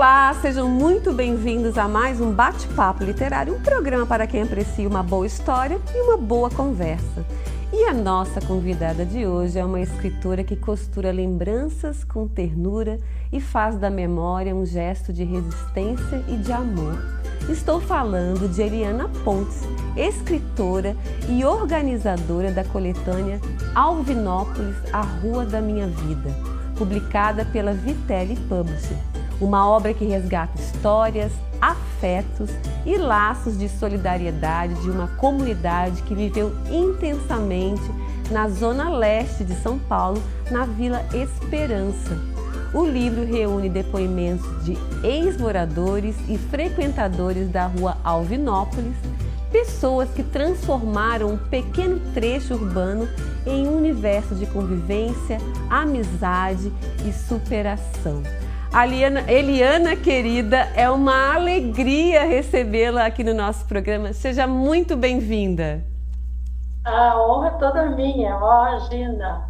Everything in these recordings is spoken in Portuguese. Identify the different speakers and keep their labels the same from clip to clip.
Speaker 1: Olá, sejam muito bem-vindos a mais um Bate-Papo Literário, um programa para quem aprecia uma boa história e uma boa conversa. E a nossa convidada de hoje é uma escritora que costura lembranças com ternura e faz da memória um gesto de resistência e de amor. Estou falando de Eliana Pontes, escritora e organizadora da coletânea Alvinópolis, A Rua da Minha Vida, publicada pela Vitelli Publishing. Uma obra que resgata histórias, afetos e laços de solidariedade de uma comunidade que viveu intensamente na zona leste de São Paulo, na Vila Esperança. O livro reúne depoimentos de ex-moradores e frequentadores da rua Alvinópolis, pessoas que transformaram um pequeno trecho urbano em um universo de convivência, amizade e superação. Eliana, querida, é uma alegria recebê-la aqui no nosso programa. Seja muito bem-vinda.
Speaker 2: A honra é toda minha, imagina.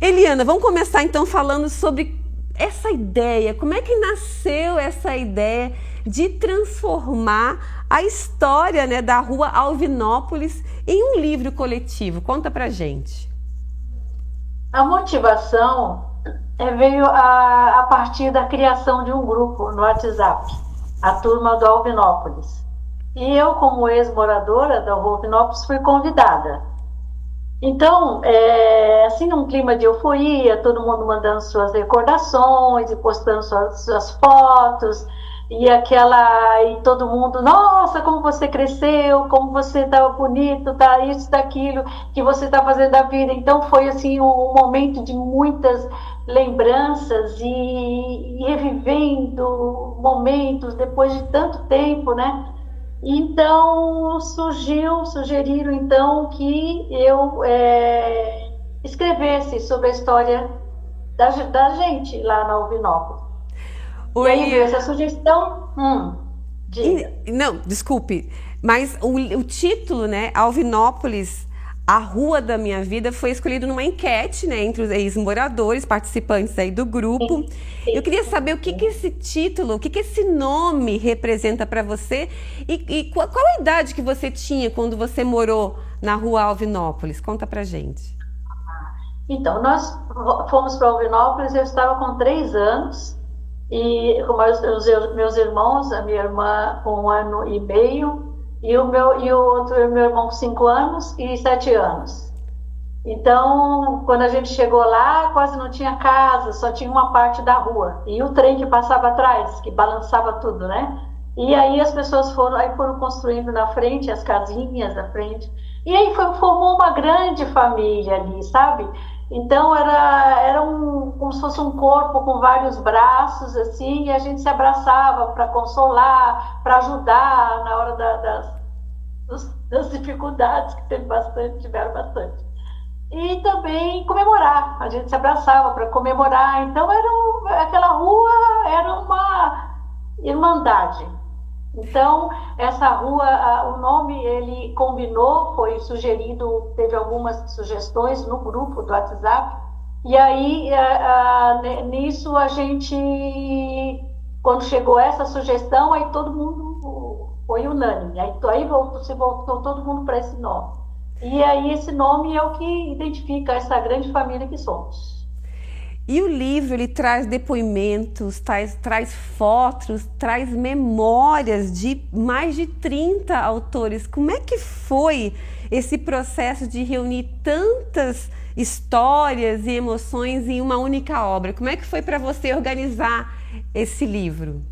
Speaker 1: Eliana, vamos começar então falando sobre essa ideia. Como é que nasceu essa ideia de transformar a história, né, da rua Alvinópolis em um livro coletivo? Conta pra gente.
Speaker 2: A motivação veio a partir da criação de um grupo no WhatsApp, a turma do Alvinópolis. E eu, como ex-moradora da rua Alvinópolis, fui convidada. Então, assim, num clima de euforia, todo mundo mandando suas recordações e postando suas fotos, e todo mundo, nossa, como você cresceu, como você tá bonito, tá isso, daquilo, que você tá fazendo da vida. Então foi assim um momento de muitas lembranças e revivendo momentos depois de tanto tempo, né? Então sugeriram então que eu escrevesse sobre a história da gente lá na Alvinópolis. E aí veio essa sugestão.
Speaker 1: Não, desculpe, mas o título, né, Alvinópolis, A Rua da Minha Vida, foi escolhido numa enquete, né, entre os ex-moradores, participantes aí do grupo. Sim. Eu queria saber o que esse título, o que esse nome representa para você e qual a idade que você tinha quando você morou na rua Alvinópolis? Conta pra gente.
Speaker 2: Então, nós fomos para Alvinópolis, eu estava com 3 anos. E com meus irmãos, a minha irmã com 1 ano e meio, e o meu irmão com 5 anos e 7 anos. Então, quando a gente chegou lá, quase não tinha casa, só tinha uma parte da rua. E o trem que passava atrás, que balançava tudo, né? E aí as pessoas foram construindo na frente, as casinhas na frente. E aí formou uma grande família ali, sabe? Então era como se fosse um corpo com vários braços, assim, e a gente se abraçava para consolar, para ajudar na hora das dificuldades, que tiveram bastante. E também comemorar, a gente se abraçava para comemorar. Então aquela rua era uma irmandade. Então, essa rua, o nome, ele combinou, foi sugerido, teve algumas sugestões no grupo do WhatsApp, e aí, nisso, a gente, quando chegou essa sugestão, aí todo mundo foi unânime, aí voltou todo mundo para esse nome. E aí, esse nome é o que identifica essa grande família que somos.
Speaker 1: E o livro, ele traz depoimentos, traz fotos, traz memórias de mais de 30 autores. Como é que foi esse processo de reunir tantas histórias e emoções em uma única obra? Como é que foi para você organizar esse livro?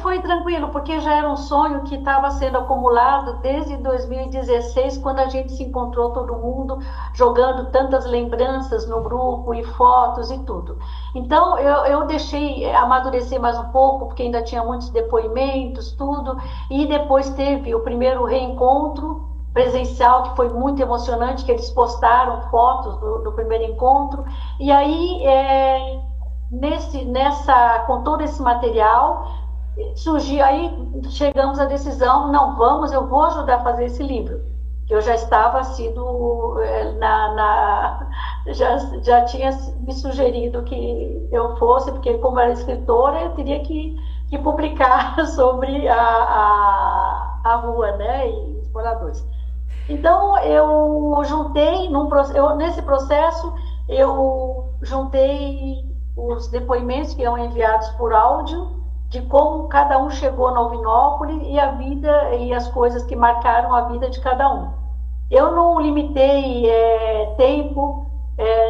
Speaker 2: Foi tranquilo, porque já era um sonho que estava sendo acumulado desde 2016, quando a gente se encontrou todo mundo, jogando tantas lembranças no grupo e fotos e tudo. Então, eu deixei amadurecer mais um pouco, porque ainda tinha muitos depoimentos, tudo, e depois teve o primeiro reencontro presencial, que foi muito emocionante, que eles postaram fotos do primeiro encontro, e aí... com todo esse material, surgiu, aí chegamos à decisão, eu vou ajudar a fazer esse livro, eu já estava sido já tinha me sugerido que eu fosse, porque como era escritora, eu teria que publicar sobre a rua, né, e os moradores. Então, eu juntei, nesse processo, eu juntei os depoimentos que eram enviados por áudio, de como cada um chegou na Alvinópolis e a vida e as coisas que marcaram a vida de cada um. Eu não limitei tempo,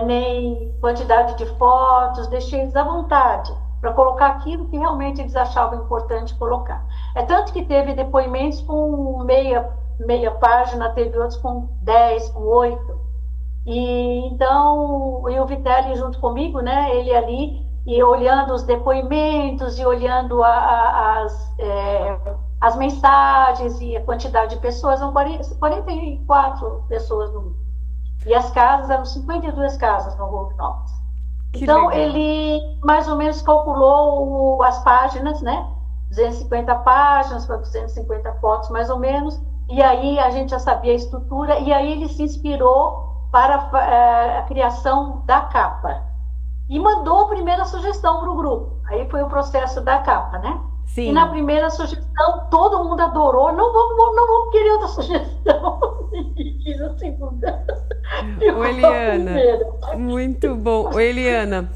Speaker 2: nem quantidade de fotos, deixei eles à vontade para colocar aquilo que realmente eles achavam importante colocar. É tanto que teve depoimentos com meia página, teve outros com 10, com 8. E então, e o Vitelli junto comigo, né, ele ali, e olhando os depoimentos, e olhando as mensagens, e a quantidade de pessoas, são 44 pessoas no mundo. E as casas, eram 52 casas no Alvinópolis. Então, legal. Ele mais ou menos calculou as páginas, né, 250 páginas para 250 fotos, mais ou menos, e aí a gente já sabia a estrutura, e aí ele se inspirou para a criação da capa. E mandou a primeira sugestão para o grupo. Aí foi o processo da capa, né?
Speaker 1: Sim.
Speaker 2: E na primeira sugestão, todo mundo adorou. Não vamos querer outra sugestão. E a segunda.
Speaker 1: Ô, Eliana, muito bom. Ô, Eliana,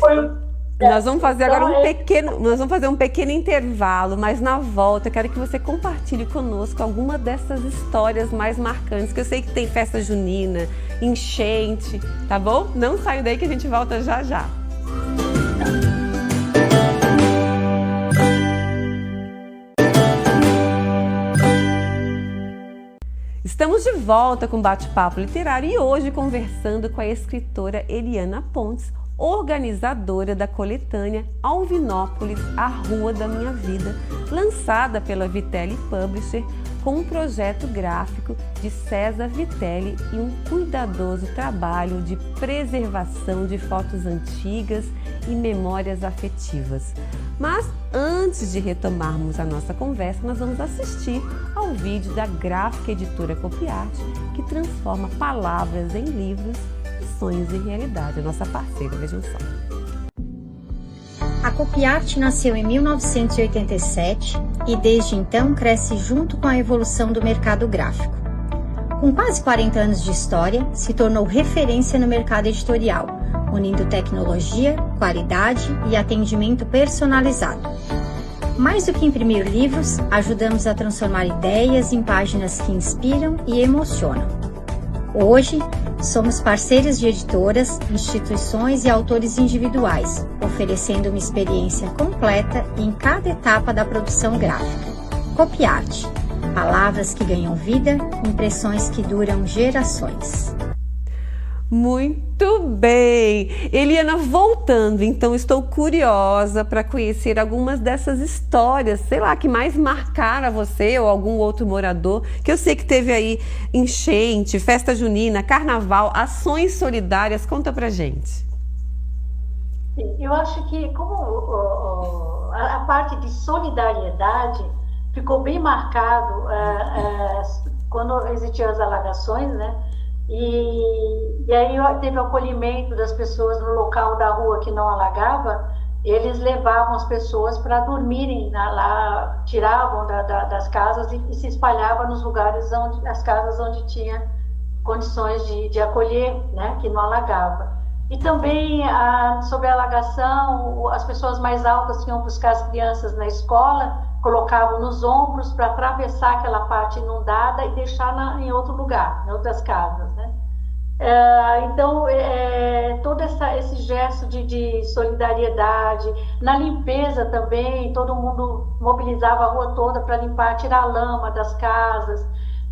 Speaker 1: nós vamos fazer agora um pequeno intervalo, mas na volta eu quero que você compartilhe conosco alguma dessas histórias mais marcantes, que eu sei que tem festa junina, enchente, tá bom? Não saia daí que a gente volta já já. Estamos de volta com Bate-Papo Literário e hoje conversando com a escritora Eliana Pontes, organizadora da coletânea Alvinópolis, a Rua da Minha Vida, lançada pela Vitelli Publisher, com um projeto gráfico de César Vitelli e um cuidadoso trabalho de preservação de fotos antigas e memórias afetivas. Mas antes de retomarmos a nossa conversa, nós vamos assistir ao vídeo da gráfica editora Copiarte, que transforma palavras em livros e sonhos em realidade. A nossa parceira, vejam só.
Speaker 3: A Copiarte nasceu em 1987 e desde então cresce junto com a evolução do mercado gráfico. Com quase 40 anos de história, se tornou referência no mercado editorial, unindo tecnologia, qualidade e atendimento personalizado. Mais do que imprimir livros, ajudamos a transformar ideias em páginas que inspiram e emocionam. Hoje, somos parceiros de editoras, instituições e autores individuais, oferecendo uma experiência completa em cada etapa da produção gráfica. Copiarte. Palavras que ganham vida, impressões que duram gerações.
Speaker 1: Muito bem! Eliana, voltando, então estou curiosa para conhecer algumas dessas histórias, sei lá, que mais marcaram você ou algum outro morador, que eu sei que teve aí enchente, festa junina, carnaval, ações solidárias. Conta pra gente.
Speaker 2: Eu acho que como a parte de solidariedade ficou bem marcado quando existiam as alagações, né? E aí teve o acolhimento das pessoas no local da rua que não alagava. Eles levavam as pessoas para dormirem lá, tiravam das casas e se espalhavam nos lugares as casas onde tinha condições de acolher, né, que não alagava. E também sobre a alagação, as pessoas mais altas iam buscar as crianças na escola, colocavam nos ombros para atravessar aquela parte inundada e deixar em outro lugar, em outras casas, né? Então, todo esse gesto de solidariedade, na limpeza também, todo mundo mobilizava a rua toda para limpar, tirar a lama das casas,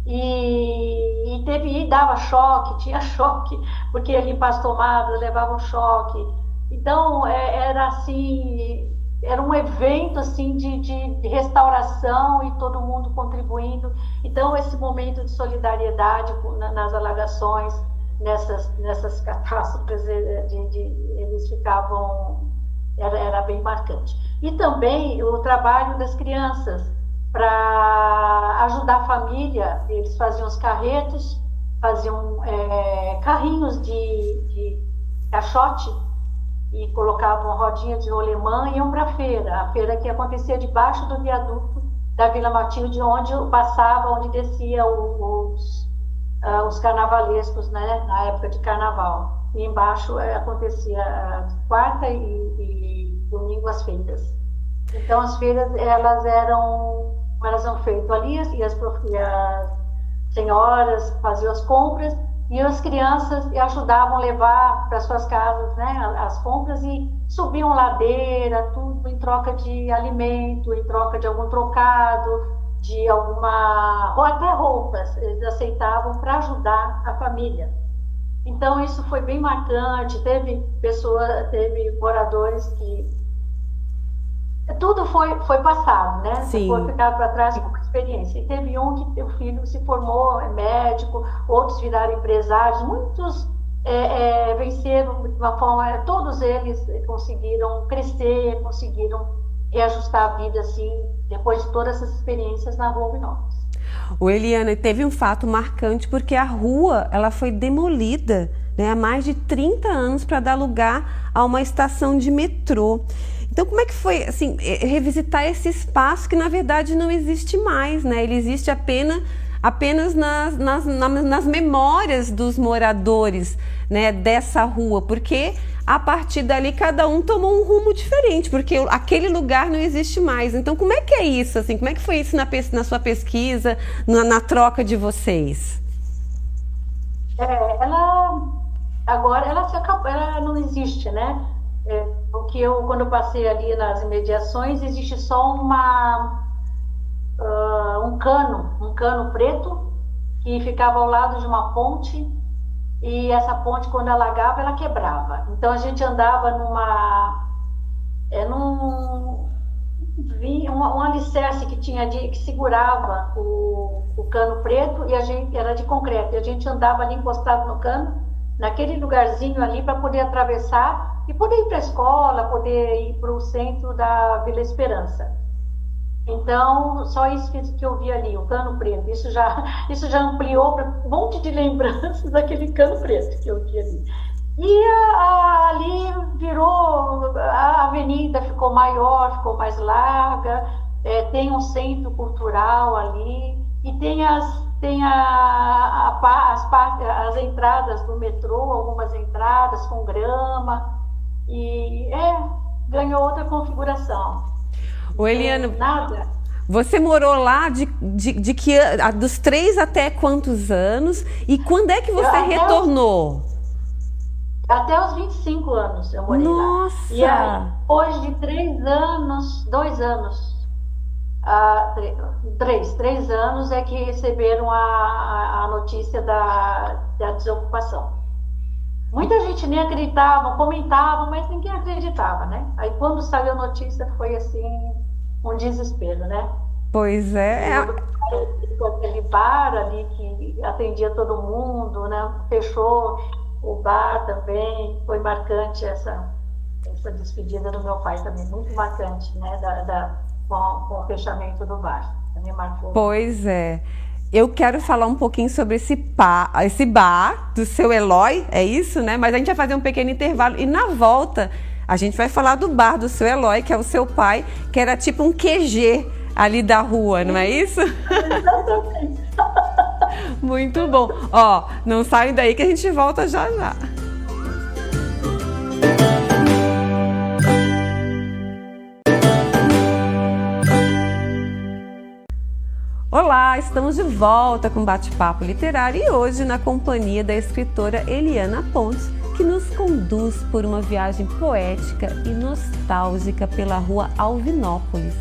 Speaker 2: e dava choque, tinha choque, porque ia limpar as tomadas, levava um choque. Então, era assim, era um evento assim de restauração e todo mundo contribuindo. Então, esse momento de solidariedade nas alagações, nessas catástrofes, eles ficavam, era bem marcante. E também o trabalho das crianças para ajudar a família. Eles faziam os carretos faziam carrinhos de caixote e colocavam rodinha de rolemã e iam para a feira que acontecia debaixo do viaduto da Vila Matilde, onde passava, onde descia os carnavalescos, né, na época de carnaval. E embaixo acontecia quarta e domingo as feiras. Então as feiras elas eram feitas ali e as senhoras faziam as compras e as crianças ajudavam a levar para suas casas, né, as compras e subiam ladeira, tudo em troca de alimento, em troca de algum trocado, ou até roupas, eles aceitavam para ajudar a família. Então isso foi bem marcante, teve moradores que tudo foi passado, né?
Speaker 1: Sim.
Speaker 2: Foi ficado para trás com uma experiência. E teve um que o filho se formou, é médico, outros viraram empresários, muitos venceram de uma forma, todos eles conseguiram crescer, conseguiram reajustar a vida, assim, depois de todas essas experiências na Rua Alvinópolis.
Speaker 1: O Eliana, teve um fato marcante porque a rua ela foi demolida, né, há mais de 30 anos para dar lugar a uma estação de metrô. Então, como é que foi assim, revisitar esse espaço que na verdade não existe mais, né? Ele existe apenas nas memórias dos moradores, né, dessa rua, porque a partir dali cada um tomou um rumo diferente, porque aquele lugar não existe mais. Então, como é que é isso? Assim, como é que foi isso na sua pesquisa, na troca de vocês?
Speaker 2: Agora ela não existe, né? Porque quando eu passei ali nas imediações, existe só um cano preto que ficava ao lado de uma ponte, e essa ponte, quando alagava, ela quebrava. Então a gente andava um alicerce que segurava o cano preto, e era de concreto, e a gente andava ali encostado no cano, naquele lugarzinho ali, para poder atravessar e poder ir para a escola, poder ir para o centro da Vila Esperança. Então, só isso que eu vi ali, o cano preto. Isso já ampliou para um monte de lembranças daquele cano preto que eu vi ali. E ali virou, a avenida ficou maior, ficou mais larga, tem um centro cultural ali, e tem as entradas do metrô, algumas entradas com grama, e ganhou outra configuração.
Speaker 1: O Eliana,
Speaker 2: nada.
Speaker 1: Você morou lá dos 3 até quantos anos? E quando é que você retornou?
Speaker 2: Até os 25 anos eu morei lá. E aí, depois de 2 anos, 3 anos é que receberam a notícia da desocupação. Muita gente nem acreditava, comentava, mas ninguém acreditava, né? Aí quando saiu a notícia foi assim, um desespero, né?
Speaker 1: Pois é.
Speaker 2: Aquele bar ali que atendia todo mundo, né? Fechou o bar também, foi marcante essa despedida do meu pai também, muito marcante, né? Com o fechamento do bar, também marcou.
Speaker 1: Pois é. Eu quero falar um pouquinho sobre esse bar do seu Eloy, é isso, né? Mas a gente vai fazer um pequeno intervalo e na volta a gente vai falar do bar do seu Eloy, que é o seu pai, que era tipo um QG ali da rua, não é isso?
Speaker 2: Exatamente.
Speaker 1: Muito bom. Ó, não saem daí que a gente volta já já. Olá, estamos de volta com Bate-Papo Literário e hoje na companhia da escritora Eliana Pontes, que nos conduz por uma viagem poética e nostálgica pela Rua Alvinópolis.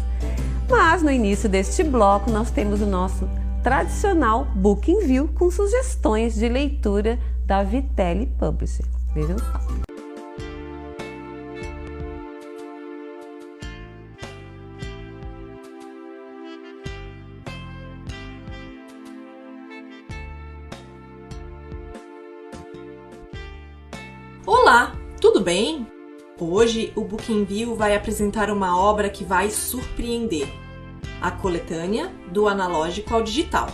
Speaker 1: Mas no início deste bloco nós temos o nosso tradicional Book in View com sugestões de leitura da Vitelli Publisher. Vejam só.
Speaker 4: Olá, tudo bem? Hoje o Book in View vai apresentar uma obra que vai surpreender, a coletânea Do Analógico ao Digital.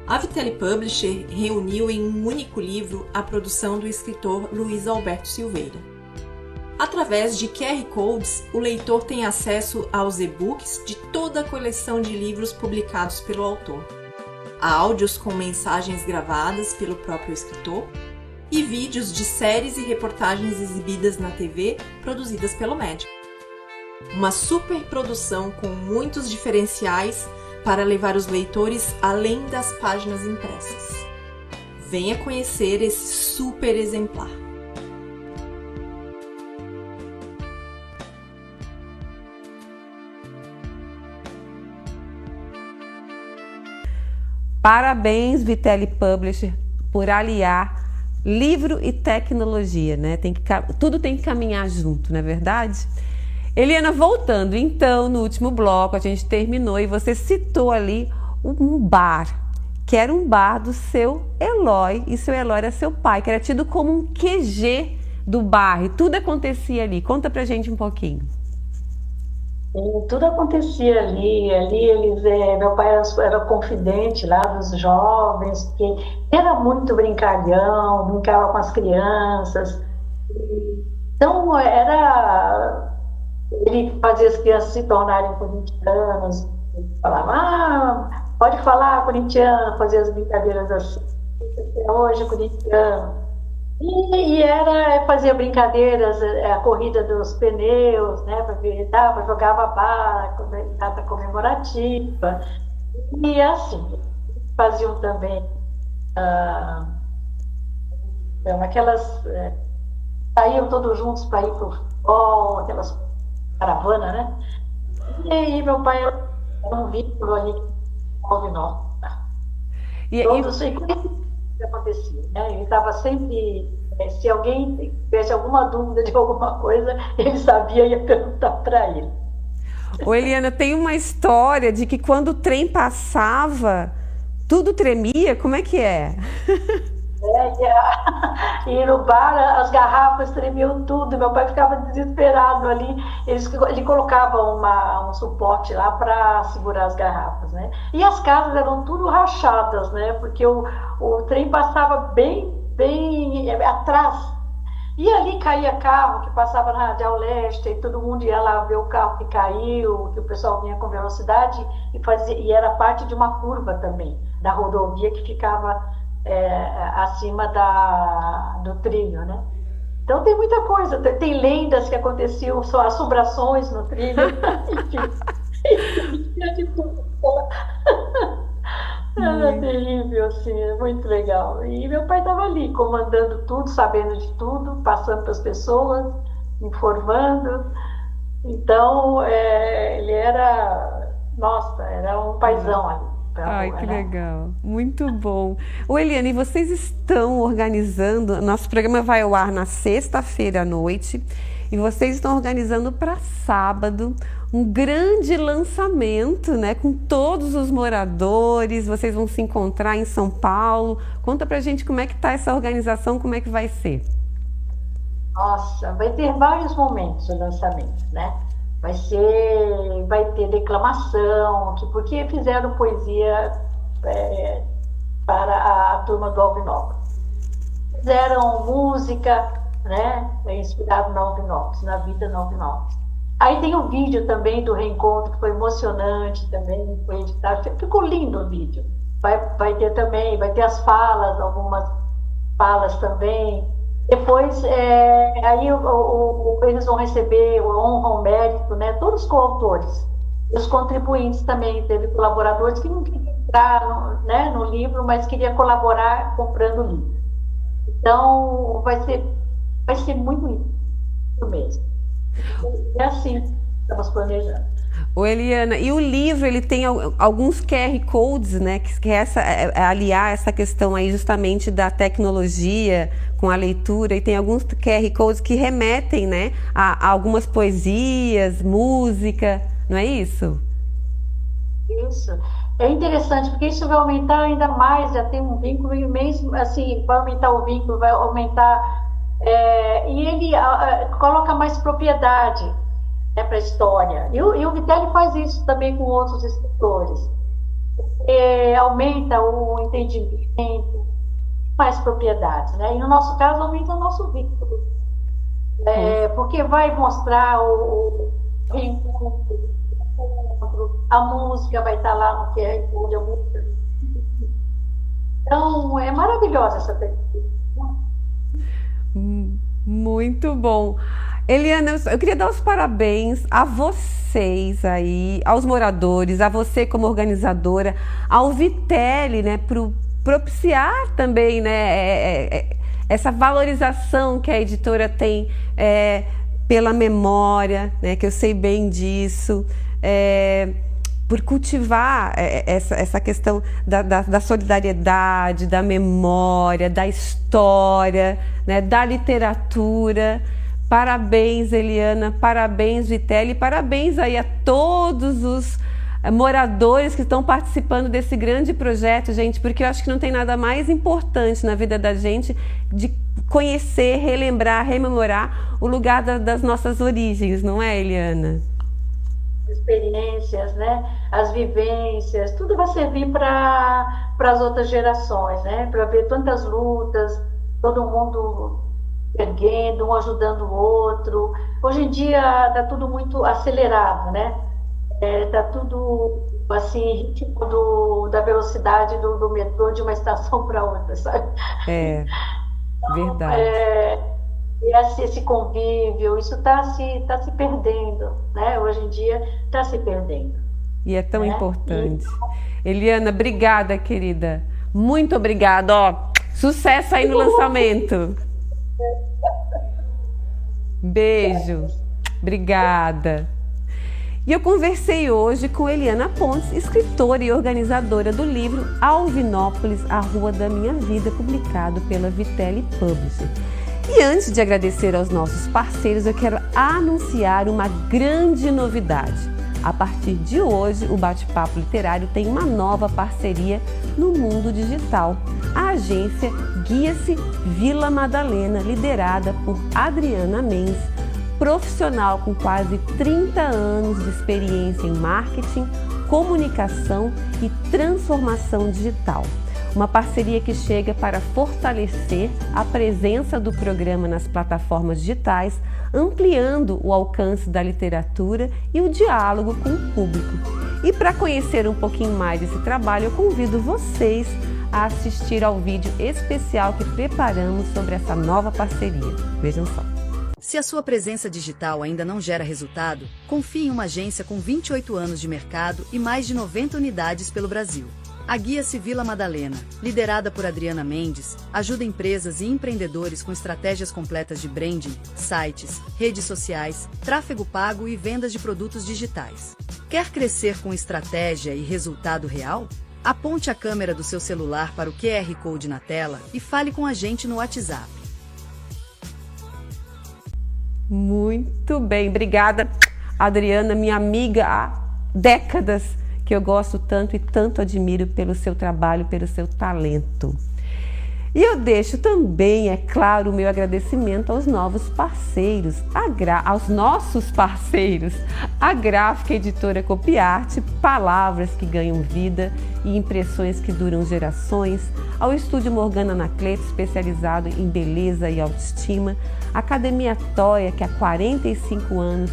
Speaker 4: A Vitelli Publisher reuniu em um único livro a produção do escritor Luiz Alberto Silveira. Através de QR Codes, o leitor tem acesso aos e-books de toda a coleção de livros publicados pelo autor, a áudios com mensagens gravadas pelo próprio escritor e vídeos de séries e reportagens exibidas na TV produzidas pelo médico. Uma superprodução com muitos diferenciais para levar os leitores além das páginas impressas. Venha conhecer esse super exemplar.
Speaker 1: Parabéns, Vitelli Publisher, por aliar livro e tecnologia, né? Tudo tem que caminhar junto, não é verdade? Eliana, voltando então, no último bloco a gente terminou e você citou ali um bar, que era um bar do seu Eloy, e seu Eloy era seu pai, que era tido como um QG do bar, e tudo acontecia ali. Conta pra gente um pouquinho.
Speaker 2: Tudo acontecia ali meu pai era confidente lá dos jovens, que era muito brincalhão, brincava com as crianças. Então ele fazia as crianças se tornarem corintianos, ele falava, pode falar corintiano, fazia as brincadeiras assim, hoje corintiano. E fazia brincadeiras, a corrida dos pneus, né, jogava bala, data comemorativa, e assim, faziam também saíam todos juntos para ir para o futebol, aquelas caravanas, né? E aí meu pai era um vínculo ali com o nosso. Todos que acontecia, né? Ele estava sempre, se alguém tivesse alguma dúvida de alguma coisa, ele sabia e ia perguntar para ele.
Speaker 1: Ô Eliana, tem uma história de que quando o trem passava, tudo tremia, como é que é? E no bar as garrafas tremiam tudo, meu pai ficava desesperado ali, ele colocava um suporte lá para segurar as garrafas, né? E as casas eram tudo rachadas, né? Porque o trem passava bem atrás, e ali caía carro que passava na Radial Leste, e todo mundo ia lá ver o carro que caiu, que o pessoal vinha com velocidade, e era parte de uma curva também, da rodovia que ficava acima do trilho, né? Então tem muita coisa, tem lendas que aconteciam, assombrações no trilho, enfim, de tudo. Era terrível, assim, muito legal. E meu pai estava ali, comandando tudo, sabendo de tudo, passando para as pessoas, informando. Então, ele era um paizão ali. Ai, que legal. Muito bom. Ô, Eliana, e vocês estão organizando, nosso programa vai ao ar na sexta-feira à noite, e vocês estão organizando para sábado um grande lançamento, né, com todos os moradores, vocês vão se encontrar em São Paulo. Conta pra gente como é que tá essa organização, como é que vai ser.
Speaker 2: Nossa, vai ter vários momentos o lançamento, né? Vai ter declamação, porque fizeram poesia para a turma do Alvinópolis. Fizeram música, né, inspirado na Alvinópolis, na vida na Alvinópolis. Aí tem o vídeo também do reencontro, que foi emocionante também, foi editado, ficou lindo o vídeo. Vai ter as falas, algumas falas também. Depois, aí eles vão receber o honra, o mérito, né? Todos os coautores, os contribuintes também. Teve colaboradores que não queriam entrar no livro, mas queriam colaborar comprando o livro. Então, vai ser muito lindo mesmo. É assim, estamos planejando.
Speaker 1: Ô Eliana, e o livro, ele tem alguns QR Codes, né, que aliar essa questão aí justamente da tecnologia com a leitura, e tem alguns QR Codes que remetem, né, a algumas poesias, música, não é isso?
Speaker 2: Isso. É interessante, porque isso vai aumentar ainda mais, já tem um vínculo, e mesmo assim, vai aumentar o vínculo, vai aumentar, e ele coloca mais propriedade, né, para a história. E o Vitelli faz isso também com outros escritores. aumenta o entendimento, mais propriedades, né? E no nosso caso, aumenta o nosso vínculo. Porque vai mostrar o reencontro, a música vai estar lá no QR Code, a música. Então, é maravilhosa essa tecnologia.
Speaker 1: Muito bom. Eliana, eu queria dar os parabéns a vocês aí, aos moradores, a você como organizadora, ao Vitelli, né, por propiciar também, né, essa valorização que a editora tem pela memória, né, que eu sei bem disso, por cultivar essa questão da solidariedade, da memória, da história, né, da literatura. Parabéns, Eliana, parabéns, Vitelli, parabéns aí a todos os moradores que estão participando desse grande projeto, gente, porque eu acho que não tem nada mais importante na vida da gente de conhecer, relembrar, rememorar o lugar das nossas origens, não é, Eliana?
Speaker 2: Experiências, né? As vivências, tudo vai servir para as outras gerações, né? Para ver tantas lutas, todo mundo erguendo, um ajudando o outro. Hoje em dia está tudo muito acelerado, né? Está tudo assim, tipo da velocidade do metrô de uma estação para outra, sabe?
Speaker 1: Verdade.
Speaker 2: E esse convívio, isso está se perdendo, né? Hoje em dia está se perdendo.
Speaker 1: E é tão importante. Eliana, obrigada, querida. Muito obrigada. Ó, sucesso aí no lançamento. Beijo. Obrigada. E eu conversei hoje com Eliana Pontes, escritora e organizadora do livro Alvinópolis, a Rua da Minha Vida, publicado pela Vitelli Publishing. E antes de agradecer aos nossos parceiros, eu quero anunciar uma grande novidade. A partir de hoje, o Bate-Papo Literário tem uma nova parceria no mundo digital. A agência Guia-se Vila Madalena, liderada por Adriana Mendes, profissional com quase 30 anos de experiência em marketing, comunicação e transformação digital. Uma parceria que chega para fortalecer a presença do programa nas plataformas digitais, ampliando o alcance da literatura e o diálogo com o público. E para conhecer um pouquinho mais desse trabalho, eu convido vocês a assistir ao vídeo especial que preparamos sobre essa nova parceria. Vejam só.
Speaker 5: Se a sua presença digital ainda não gera resultado, confie em uma agência com 28 anos de mercado e mais de 90 unidades pelo Brasil. A Guia-se Vila Madalena, liderada por Adriana Mendes, ajuda empresas e empreendedores com estratégias completas de branding, sites, redes sociais, tráfego pago e vendas de produtos digitais. Quer crescer com estratégia e resultado real? Aponte a câmera do seu celular para o QR Code na tela e fale com a gente no WhatsApp.
Speaker 1: Muito bem, obrigada, Adriana, minha amiga há décadas, que eu gosto tanto e tanto admiro pelo seu trabalho, pelo seu talento. E eu deixo também, é claro, o meu agradecimento aos novos parceiros, aos nossos parceiros, a Gráfica Editora Copiarte, palavras que ganham vida e impressões que duram gerações, ao Estúdio Morgana Anacleto, especializado em beleza e autoestima, a Academia Toia, que há 45 anos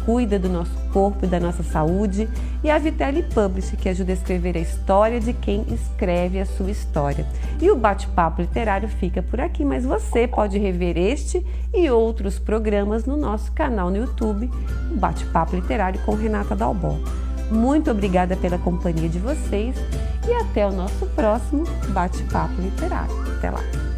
Speaker 1: cuida do nosso corpo e da nossa saúde, e a Vitelli Publishing, que ajuda a escrever a história de quem escreve a sua história. E o Bate-Papo Literário fica por aqui, mas você pode rever este e outros programas no nosso canal no YouTube, o Bate-Papo Literário com Renata Dalbó. Muito obrigada pela companhia de vocês e até o nosso próximo Bate-Papo Literário. Até lá!